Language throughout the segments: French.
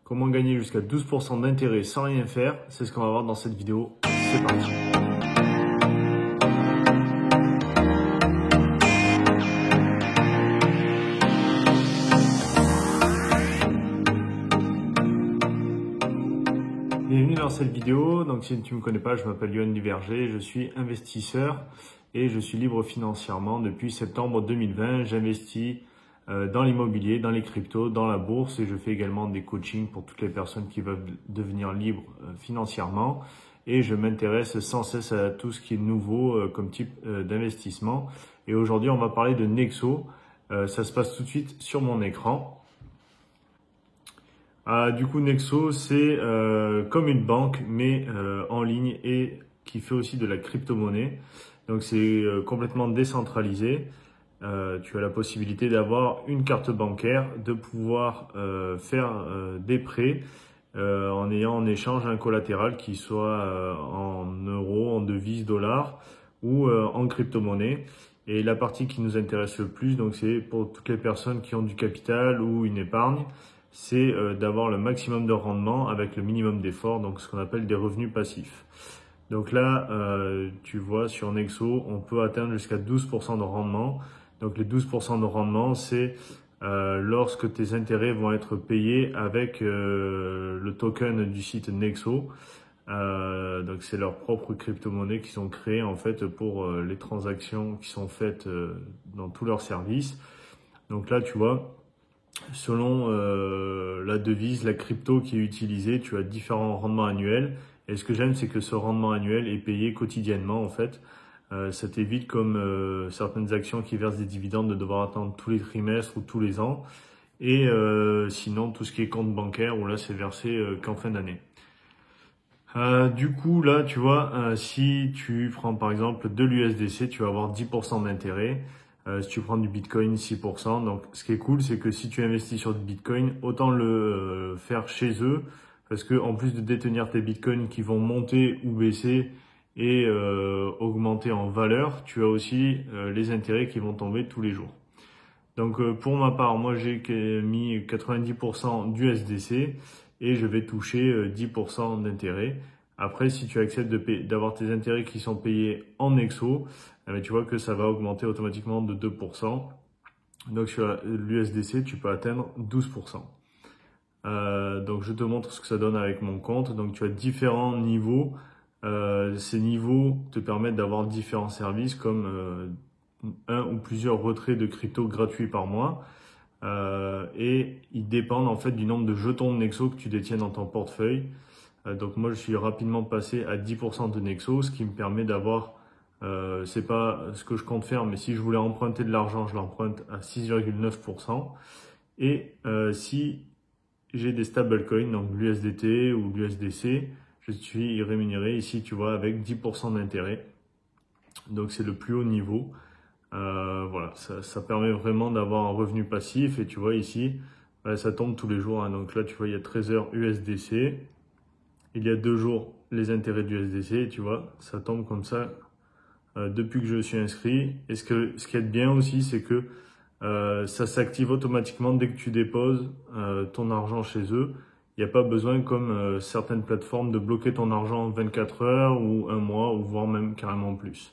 Comment gagner jusqu'à 12% d'intérêt sans rien faire? C'est ce qu'on va voir dans cette vidéo. C'est parti. Bienvenue dans cette vidéo. Donc si tu ne me connais pas, je m'appelle Yoann Duverger, je suis investisseur et je suis libre financièrement depuis septembre 2020. J'investis dans l'immobilier, dans les cryptos, dans la bourse et je fais également des coachings pour toutes les personnes qui veulent devenir libres financièrement. Et je m'intéresse sans cesse à tout ce qui est nouveau comme type d'investissement. Et aujourd'hui, on va parler de Nexo. Ça se passe tout de suite sur mon écran. Du coup, Nexo, c'est comme une banque, mais en ligne et qui fait aussi de la crypto-monnaie. Donc, c'est complètement décentralisé. Tu as la possibilité d'avoir une carte bancaire, de pouvoir faire des prêts en ayant en échange un collatéral qui soit en euros, en devises, dollars ou en crypto-monnaie. Et la partie qui nous intéresse le plus, donc c'est pour toutes les personnes qui ont du capital ou une épargne, c'est d'avoir le maximum de rendement avec le minimum d'effort, donc ce qu'on appelle des revenus passifs. Donc là, tu vois, sur Nexo, on peut atteindre jusqu'à 12% de rendement. Donc les 12% de rendement, c'est lorsque tes intérêts vont être payés avec le token du site Nexo. Donc c'est leur propre crypto-monnaie qu'ils ont créée en fait pour les transactions qui sont faites dans tous leurs services. Donc là, tu vois, selon la devise, la crypto qui est utilisée, tu as différents rendements annuels. Et ce que j'aime, c'est que ce rendement annuel est payé quotidiennement en fait. Ça t'évite comme certaines actions qui versent des dividendes de devoir attendre tous les trimestres ou tous les ans. Et sinon, tout ce qui est compte bancaire, où là, c'est versé qu'en fin d'année. Du coup, là, tu vois, si tu prends par exemple de l'USDC, tu vas avoir 10% d'intérêt. Si tu prends du Bitcoin, 6%. Donc, ce qui est cool, c'est que si tu investis sur du Bitcoin, autant le faire chez eux. Parce que en plus de détenir tes Bitcoins qui vont monter ou baisser et augmenter en valeur, tu as aussi les intérêts qui vont tomber tous les jours. Donc, pour ma part, moi, j'ai mis 90% d'USDC et je vais toucher 10% d'intérêt. Après, si tu acceptes d'avoir tes intérêts qui sont payés en Nexo, tu vois que ça va augmenter automatiquement de 2%. Donc sur l'USDC, tu peux atteindre 12%. Donc je te montre ce que ça donne avec mon compte. Donc tu as différents niveaux. Ces niveaux te permettent d'avoir différents services comme un ou plusieurs retraits de crypto gratuits par mois. Et ils dépendent en fait du nombre de jetons de Nexo que tu détiens dans ton portefeuille. Donc moi je suis rapidement passé à 10% de Nexo, ce qui me permet d'avoir, c'est pas ce que je compte faire, mais si je voulais emprunter de l'argent, je l'emprunte à 6,9%. Et si j'ai des stablecoins, donc l'USDT ou l'USDC, je suis rémunéré ici, tu vois, avec 10% d'intérêt. Donc c'est le plus haut niveau. Voilà, ça permet vraiment d'avoir un revenu passif. Et tu vois ici, ça tombe tous les jours. Hein. Donc là, tu vois, il y a 13 heures USDC. Il y a 2 jours les intérêts du USDC. Et tu vois, ça tombe comme ça depuis que je suis inscrit. Et ce qui est bien aussi, c'est que ça s'active automatiquement dès que tu déposes ton argent chez eux. Il n'y a pas besoin, comme certaines plateformes, de bloquer ton argent 24 heures ou un mois ou voire même carrément plus.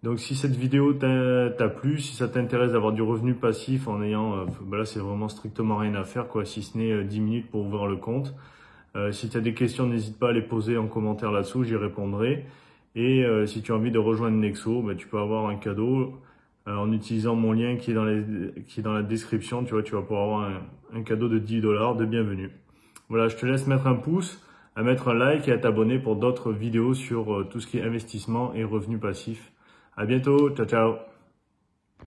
Donc si cette vidéo t'a plu, si ça t'intéresse d'avoir du revenu passif en ayant, là c'est vraiment strictement rien à faire quoi, si ce n'est 10 minutes pour ouvrir le compte. Si tu as des questions, n'hésite pas à les poser en commentaire là-dessous, j'y répondrai. Et si tu as envie de rejoindre Nexo, tu peux avoir un cadeau en utilisant mon lien qui est dans la description. Tu vois, tu vas pouvoir avoir un cadeau de 10 $ de bienvenue. Voilà, je te laisse mettre un pouce, à mettre un like et à t'abonner pour d'autres vidéos sur tout ce qui est investissement et revenus passifs. À bientôt, ciao ciao.